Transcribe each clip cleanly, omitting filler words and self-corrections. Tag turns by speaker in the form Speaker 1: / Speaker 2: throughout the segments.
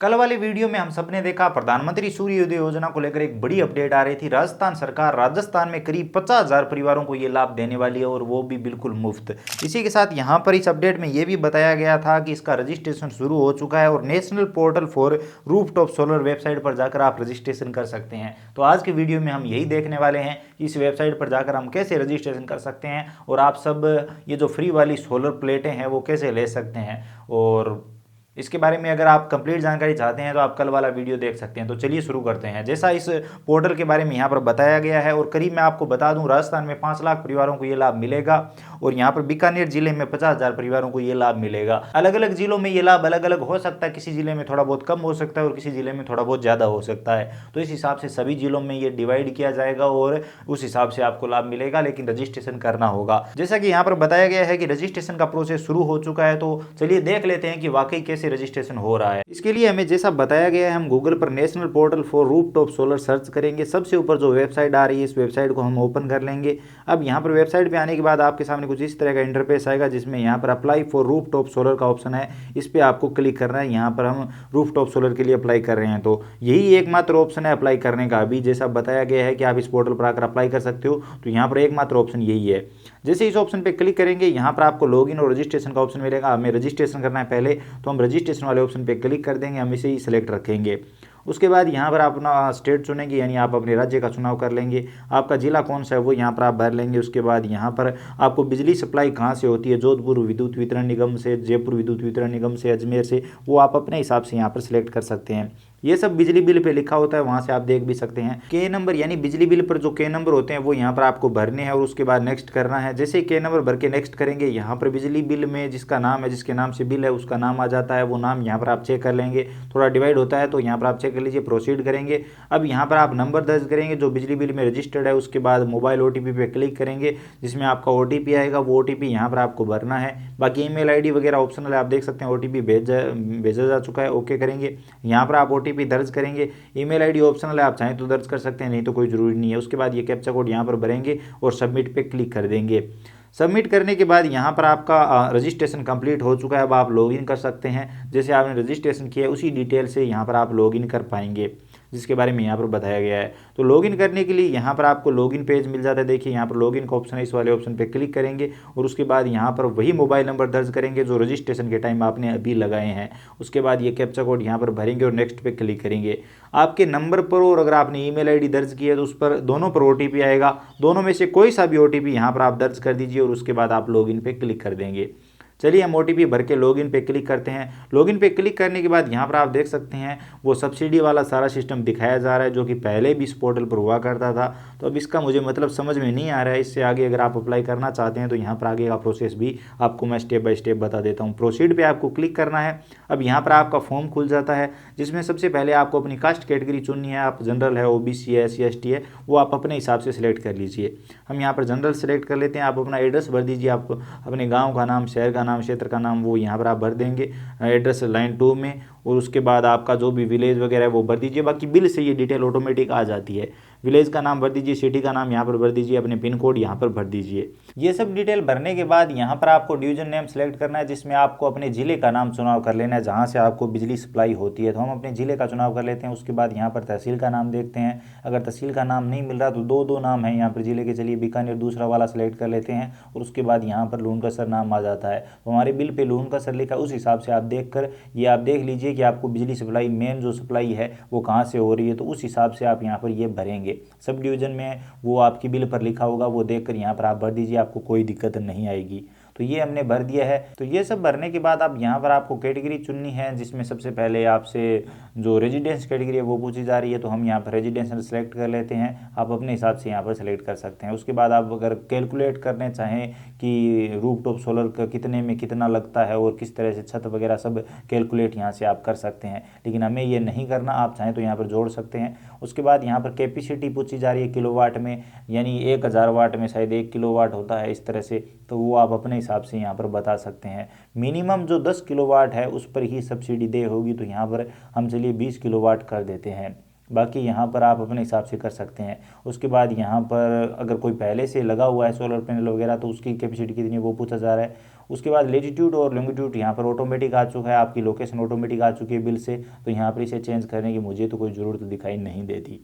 Speaker 1: कल वाली वीडियो में हम सबने देखा प्रधानमंत्री सूर्योदय योजना को लेकर एक बड़ी अपडेट आ रही थी। राजस्थान सरकार राजस्थान में करीब 50,000 परिवारों को ये लाभ देने वाली है और वो भी बिल्कुल मुफ्त। इसी के साथ यहाँ पर इस अपडेट में ये भी बताया गया था कि इसका रजिस्ट्रेशन शुरू हो चुका है और national portal for rooftop solar website पर जाकर आप रजिस्ट्रेशन कर सकते हैं। तो आज की वीडियो में हम यही देखने वाले हैं कि इस वेबसाइट पर जाकर हम कैसे रजिस्ट्रेशन कर सकते हैं और आप सब ये जो फ्री वाली सोलर प्लेटें हैं वो कैसे ले सकते हैं। और इसके बारे में अगर आप कंप्लीट जानकारी चाहते हैं तो आप कल वाला वीडियो देख सकते हैं। तो चलिए शुरू करते हैं। जैसा इस पोर्टल के बारे में यहाँ पर बताया गया है और करीब मैं आपको बता दूं राजस्थान में 5 लाख परिवारों को ये लाभ मिलेगा और यहाँ पर बीकानेर जिले में 50,000 परिवारों को ये लाभ मिलेगा। अलग अलग जिलों में ये लाभ अलग अलग हो सकता है, किसी जिले में थोड़ा बहुत कम हो सकता है और किसी जिले में थोड़ा बहुत ज़्यादा हो सकता है। तो इस हिसाब से सभी जिलों में ये डिवाइड किया जाएगा और उस हिसाब से आपको लाभ मिलेगा, लेकिन रजिस्ट्रेशन करना होगा। जैसा कि यहाँ पर बताया गया है कि रजिस्ट्रेशन का प्रोसेस शुरू हो चुका है। तो चलिए देख लेते हैं कि वाकई कैसे रजिस्ट्रेशन हो रहा है। इसके लिए हमें जैसा बताया गया है, हम गूगल पर national portal for rooftop solar search करेंगे। सबसे ऊपर जो वेबसाइट आ रही है इस वेबसाइट को हम ओपन कर लेंगे। अब यहाँ पर वेबसाइट पे आने के बाद आपके सामने कुछ इस तरह का इंटरफेस आएगा जिसमें यहाँ पर अप्लाई फॉर रूफटॉप सोलर का ऑप्शन है। इस पर आपको क्लिक करना है। यहाँ पर हम रूफटॉप सोलर के लिए अप्लाई कर रहे हैं तो यही एकमात्र ऑप्शन है अप्लाई करने का। अभी जैसा बताया गया है कि आप इस पोर्टल पर आकर अप्लाई कर सकते हो, तो यहाँ पर एकमात्र ऑप्शन यही है। जैसे इस ऑप्शन पे क्लिक करेंगे यहाँ पर आपको लॉगिन और रजिस्ट्रेशन का ऑप्शन मिलेगा। हमें रजिस्ट्रेशन करना है पहले, तो हम रजिस्ट्रेशन वाले ऑप्शन पे क्लिक कर देंगे। हम इसे ही सिलेक्ट रखेंगे। उसके बाद यहाँ पर आप अपना स्टेट चुनेंगे, यानी आप अपने राज्य का चुनाव कर लेंगे। आपका जिला कौन सा है वो यहाँ पर आप भर लेंगे। उसके बाद यहाँ पर आपको बिजली सप्लाई कहाँ से होती है, जोधपुर विद्युत वितरण निगम से, जयपुर विद्युत वितरण निगम से, अजमेर से, वो आप अपने हिसाब से यहाँ पर सिलेक्ट कर सकते हैं। ये सब बिजली बिल पे लिखा होता है, वहाँ से आप देख भी सकते हैं। के नंबर यानी बिजली बिल पर जो के नंबर होते हैं वो यहाँ पर आपको भरने हैं और उसके बाद नेक्स्ट करना है। जैसे के नंबर भर के नेक्स्ट करेंगे, यहाँ पर बिजली बिल में जिसका नाम है, जिसके नाम से बिल है उसका नाम आ जाता है। वो नाम यहाँ पर आप चेक कर लेंगे, थोड़ा डिवाइड होता है तो यहाँ पर आप चेक कर लीजिए। प्रोसीड करेंगे। अब यहाँ पर आप नंबर दर्ज करेंगे जो बिजली बिल में रजिस्टर्ड है। उसके बाद मोबाइल OTP पे क्लिक करेंगे जिसमें आपका OTP आएगा। वो OTP यहाँ पर आपको भरना है। बाकी ईमेल ID वगैरह ऑप्शनल है, आप देख सकते हैं। OTP भेजा जा चुका है, ओके करेंगे। यहाँ पर आप OTP दर्ज करेंगे। ईमेल ID ऑप्शनल है, आप चाहें तो दर्ज कर सकते हैं, नहीं तो कोई ज़रूरी नहीं है। उसके बाद ये कैप्चा कोड यहाँ पर भरेंगे और सबमिट पे क्लिक कर देंगे। सबमिट करने के बाद यहाँ पर आपका रजिस्ट्रेशन कंप्लीट हो चुका है। अब आप लॉगिन कर सकते हैं। जैसे आपने रजिस्ट्रेशन किया है उसी डिटेल से यहाँ पर आप लॉगिन कर पाएंगे, जिसके बारे में यहाँ पर बताया गया है। तो लॉगिन करने के लिए यहाँ पर आपको लॉगिन पेज मिल जाता है। देखिए यहाँ पर लॉगिन का ऑप्शन है, इस वाले ऑप्शन पे क्लिक करेंगे और उसके बाद यहाँ पर वही मोबाइल नंबर दर्ज करेंगे जो रजिस्ट्रेशन के टाइम आपने अभी लगाए हैं। उसके बाद ये कैप्चा कोड यहाँ पर भरेंगे और नेक्स्ट पे क्लिक करेंगे। आपके नंबर पर और अगर आपने ईमेल ID दर्ज की है तो उस पर दोनों पर OTP आएगा। दोनों में से कोई सा भी OTP यहाँ पर आप दर्ज कर दीजिए और उसके बाद आप लॉगिन पे क्लिक कर देंगे। चलिए हम OTP भर के लॉगिन पे क्लिक करते हैं। लॉगिन पे क्लिक करने के बाद यहाँ पर आप देख सकते हैं वो सब्सिडी वाला सारा सिस्टम दिखाया जा रहा है जो कि पहले भी इस पोर्टल पर हुआ करता था। तो अब इसका मुझे मतलब समझ में नहीं आ रहा है। इससे आगे अगर आप अप्लाई करना चाहते हैं तो यहाँ पर आगे का प्रोसेस भी आपको मैं स्टेप बाय स्टेप बता देता हूँ। प्रोसीड पे आपको क्लिक करना है। अब यहाँ पर आपका फॉर्म खुल जाता है जिसमें सबसे पहले आपको अपनी कास्ट कैटेगरी चुननी है। आप जनरल है, OBC है, SC ST है, वो आप अपने हिसाब से सिलेक्ट कर लीजिए। हम यहाँ पर जनरल सेलेक्ट कर लेते हैं। आप अपना एड्रेस भर दीजिए। आप अपने गाँव का नाम, शहर का नाम, क्षेत्र का नाम वो यहाँ पर आप भर देंगे एड्रेस लाइन 2 में। और उसके बाद आपका जो भी विलेज वगैरह है वो भर दीजिए। बाकी बिल से ये डिटेल ऑटोमेटिक आ जाती है। विलेज का नाम भर दीजिए, सिटी का नाम यहाँ पर भर दीजिए, अपने पिन कोड यहाँ पर भर दीजिए। ये सब डिटेल भरने के बाद यहाँ पर आपको डिवीजन नेम सेलेक्ट करना है जिसमें आपको अपने ज़िले का नाम चुनाव कर लेना है जहाँ से आपको बिजली सप्लाई होती है। तो हम अपने ज़िले का चुनाव कर लेते हैं। उसके बाद यहाँ पर तहसील का नाम देखते हैं। अगर तहसील का नाम नहीं मिल रहा तो दो नाम है यहाँ पर ज़िले के। चलिए बीकानेर दूसरा वाला सेलेक्ट कर लेते हैं और उसके बाद यहाँ पर लूनकसर नाम आ जाता है। तो हमारे बिल पे लूनकसर लिखा, उस हिसाब से आप देख कर ये आप देख लीजिए कि आपको बिजली सप्लाई मेन जो सप्लाई है वो कहाँ से हो रही है। तो उस हिसाब से आप यहाँ पर ये भरेंगे। सब डिवीजन में वो आपकी बिल पर लिखा होगा, वो देखकर यहाँ पर आप भर दीजिए, आपको कोई दिक्कत नहीं आएगी। तो ये हमने भर दिया है। तो ये सब भरने के बाद अब यहाँ पर आपको कैटेगरी चुननी है जिसमें सबसे पहले आपसे जो रेजिडेंस कैटेगरी है वो पूछी जा रही है। तो हम यहाँ पर रेजिडेंशियल सेलेक्ट कर लेते हैं। आप अपने हिसाब से यहाँ पर सेलेक्ट कर सकते हैं। उसके बाद आप अगर कैलकुलेट करने चाहें कि रूफटॉप सोलर का कितने में कितना लगता है और किस तरह से छत वगैरह सब कैलकुलेट यहाँ से आप कर सकते हैं, लेकिन हमें ये नहीं करना। आप चाहें तो यहाँ पर जोड़ सकते हैं। उसके बाद यहाँ पर कैपेसिटी पूछी जा रही है किलोवाट में, यानी 1000 वाट में शायद 1 किलोवाट होता है इस तरह से। तो वो आप अपने हिसाब से यहाँ पर बता सकते हैं। मिनिमम जो 10 किलोवाट है उस पर ही सब्सिडी दे होगी, तो यहाँ पर हम चलिए 20 किलोवाट कर देते हैं। बाकी यहाँ पर आप अपने हिसाब से कर सकते हैं। उसके बाद यहाँ पर अगर कोई पहले से लगा हुआ है सोलर पैनल वगैरह तो उसकी कैपेसिटी कितनी है वो पूछा जा रहा है। उसके बाद लेटीट्यूड और लॉन्गिट्यूड यहाँ पर ऑटोमेटिक आ चुका है, आपकी लोकेशन ऑटोमेटिक आ चुकी है बिल से, तो यहाँ पर इसे चेंज करने की मुझे तो कोई ज़रूरत दिखाई नहीं देती।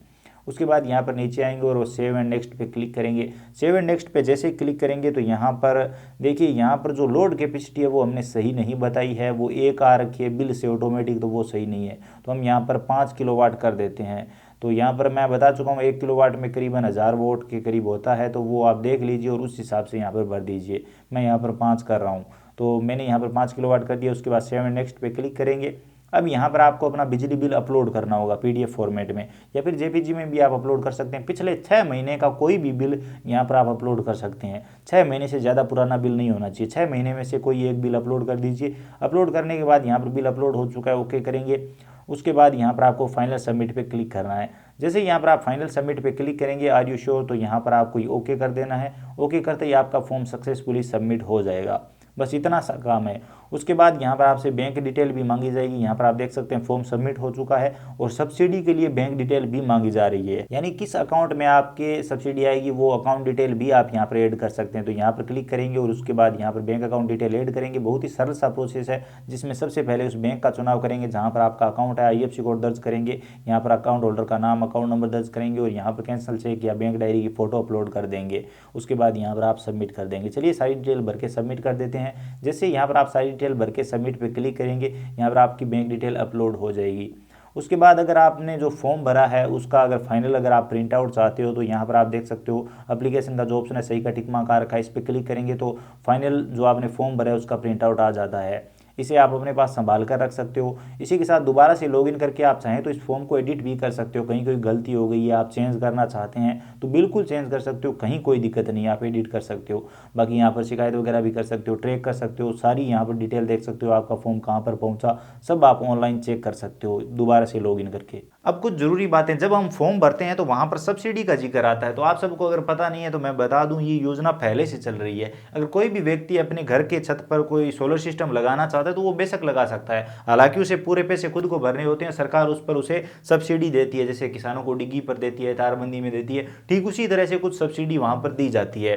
Speaker 1: उसके बाद यहाँ पर नीचे आएंगे और वो सेव एंड नेक्स्ट पे क्लिक करेंगे। सेव एंड नेक्स्ट पे जैसे ही क्लिक करेंगे तो यहाँ पर देखिए, यहाँ पर जो लोड कैपेसिटी है वो हमने सही नहीं बताई है, वो 1 आ रखी है बिल से ऑटोमेटिक, तो वो सही नहीं है। तो हम यहाँ पर 5 किलोवाट कर देते हैं। तो यहाँ पर मैं बता चुका हूँ 1 किलोवाट में करीबन 1000 वोट के करीब होता है, तो वो आप देख लीजिए और उस हिसाब से यहाँ पर भर दीजिए। मैं यहाँ पर 5 कर रहा हूँ, तो मैंने यहाँ पर 5 किलोवाट कर दिया। उसके बाद सेव एंड नेक्स्ट पे क्लिक करेंगे। अब यहाँ पर आपको अपना बिजली बिल अपलोड करना होगा पीडीएफ फॉर्मेट में, या फिर जेपीजी में भी आप अपलोड कर सकते हैं। पिछले 6 महीने का कोई भी बिल यहाँ पर आप अपलोड कर सकते हैं। 6 महीने से ज़्यादा पुराना बिल नहीं होना चाहिए। 6 महीने में से कोई एक बिल अपलोड कर दीजिए। अपलोड करने के बाद यहाँ पर बिल अपलोड हो चुका है, ओके करेंगे। उसके बाद यहाँ पर आपको फाइनल सबमिट पे क्लिक करना है। जैसे यहाँ पर आप फाइनल सबमिट पे क्लिक करेंगे, आर यू श्योर, तो यहाँ पर आपको ओके कर देना है। ओके करते ही आपका फॉर्म सक्सेसफुली सबमिट हो जाएगा। बस इतना सा काम है। उसके बाद यहाँ पर आपसे बैंक डिटेल भी मांगी जाएगी। यहाँ पर आप देख सकते हैं फॉर्म सबमिट हो चुका है और सब्सिडी के लिए बैंक डिटेल भी मांगी जा रही है, यानी किस अकाउंट में आपके सब्सिडी आएगी वो अकाउंट डिटेल भी आप यहाँ पर ऐड कर सकते हैं। तो यहाँ पर क्लिक करेंगे और उसके बाद यहाँ पर बैंक अकाउंट डिटेल ऐड करेंगे। बहुत ही सरल सा प्रोसेस है, जिसमें सबसे पहले उस बैंक का चुनाव करेंगे जहाँ पर आपका अकाउंट है, IFSC कोड दर्ज करेंगे, यहाँ पर अकाउंट होल्डर का नाम, अकाउंट नंबर दर्ज करेंगे और यहाँ पर कैंसिल चेक या बैंक डायरी की फोटो अपलोड कर देंगे। उसके बाद यहाँ पर आप सबमिट कर देंगे। चलिए सारी डिटेल भर के सबमिट कर देते हैं। जैसे यहाँ पर आप सारी डिटेल भर के सबमिट पे क्लिक करेंगे, यहाँ पर आपकी बैंक डिटेल अपलोड हो जाएगी। उसके बाद अगर आपने जो फॉर्म भरा है उसका अगर फाइनल अगर आप प्रिंट आउट चाहते हो तो यहाँ पर आप देख सकते हो एप्लीकेशन का जो ऑप्शन है सही का टिक मार्क आ रखा है, इस पर क्लिक करेंगे तो फाइनल जो आपने फॉर्म भरा है उसका प्रिंट आउट आ जाता है। इसे आप अपने पास संभाल कर रख सकते हो। इसी के साथ दोबारा से लॉगिन करके आप चाहें तो इस फॉर्म को एडिट भी कर सकते हो। कहीं कोई गलती हो गई है, आप चेंज करना चाहते हैं तो बिल्कुल चेंज कर सकते हो, कहीं कोई दिक्कत नहीं, आप एडिट कर सकते हो। बाकी यहाँ पर शिकायत वगैरह भी कर सकते हो, ट्रैक कर सकते हो, सारी यहाँ पर डिटेल देख सकते हो, आपका फॉर्म कहाँ पर पहुँचा सब आप ऑनलाइन चेक कर सकते हो दोबारा से लॉगिन करके। अब कुछ जरूरी बातें, जब हम फॉर्म भरते हैं तो वहाँ पर सब्सिडी का जिक्र आता है, तो आप सबको अगर पता नहीं है तो मैं बता दूं ये योजना पहले से चल रही है। अगर कोई भी व्यक्ति अपने घर के छत पर कोई सोलर सिस्टम लगाना चाहता है तो वो बेशक लगा सकता है। हालांकि उसे पूरे पैसे खुद को भरने होते हैं, सरकार उस पर उसे सब्सिडी देती है, जैसे किसानों को डिग्गी पर देती है, तारबंदी में देती है, ठीक उसी तरह से कुछ सब्सिडी वहाँ पर दी जाती है।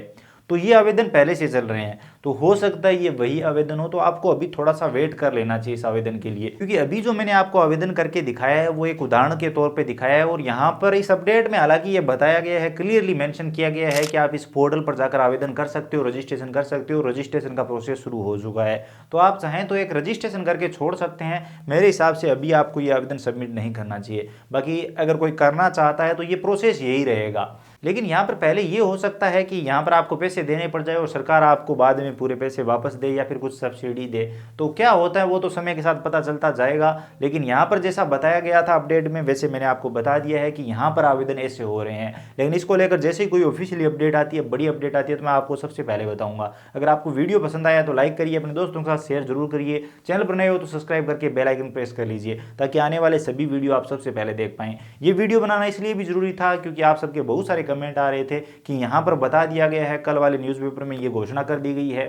Speaker 1: तो ये आवेदन पहले से चल रहे हैं, तो हो सकता है ये वही आवेदन हो, तो आपको अभी थोड़ा सा वेट कर लेना चाहिए इस आवेदन के लिए, क्योंकि अभी जो मैंने आपको आवेदन करके दिखाया है वो एक उदाहरण के तौर पे दिखाया है। और यहाँ पर इस अपडेट में हालांकि ये बताया गया है, क्लियरली मेंशन किया गया है कि आप इस पोर्टल पर जाकर आवेदन कर सकते हो, रजिस्ट्रेशन कर सकते हो। रजिस्ट्रेशन का प्रोसेस शुरू हो चुका है, तो आप चाहें तो एक रजिस्ट्रेशन करके छोड़ सकते हैं। मेरे हिसाब से अभी आपको ये आवेदन सबमिट नहीं करना चाहिए। बाकी अगर कोई करना चाहता है तो ये प्रोसेस यही रहेगा। लेकिन यहाँ पर पहले ये हो सकता है कि यहाँ पर आपको पैसे देने पड़ जाए और सरकार आपको बाद में पूरे पैसे वापस दे या फिर कुछ सब्सिडी दे। तो क्या होता है वो तो समय के साथ पता चलता जाएगा, लेकिन यहाँ पर जैसा बताया गया था अपडेट में वैसे मैंने आपको बता दिया है कि यहाँ पर आवेदन ऐसे हो रहे हैं। लेकिन इसको लेकर जैसे ही कोई ऑफिशियली अपडेट आती है, बड़ी अपडेट आती है, तो मैं आपको सबसे पहले बताऊंगा। अगर आपको वीडियो पसंद आया तो लाइक करिए, अपने दोस्तों के साथ शेयर जरूर करिए, चैनल पर नए हो तो सब्सक्राइब करके बेल आइकन प्रेस कर लीजिए ताकि आने वाले सभी वीडियो आप सबसे पहले देख पाएं। ये वीडियो बनाना इसलिए भी जरूरी था क्योंकि आप सबके बहुत सारे कमेंट आ रहे थे कि यहाँ पर बता दिया गया है, कल वाले न्यूज़पेपर में ये घोषणा कर दी गई है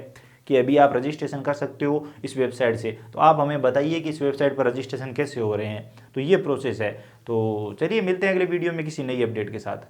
Speaker 1: कि अभी आप रजिस्ट्रेशन कर सकते हो इस वेबसाइट से। तो आप हमें बताइए कि इस वेबसाइट पर रजिस्ट्रेशन कैसे हो रहे हैं। तो ये प्रोसेस है। तो चलिए मिलते हैं अगले वीडियो में किसी नई अपडेट के साथ।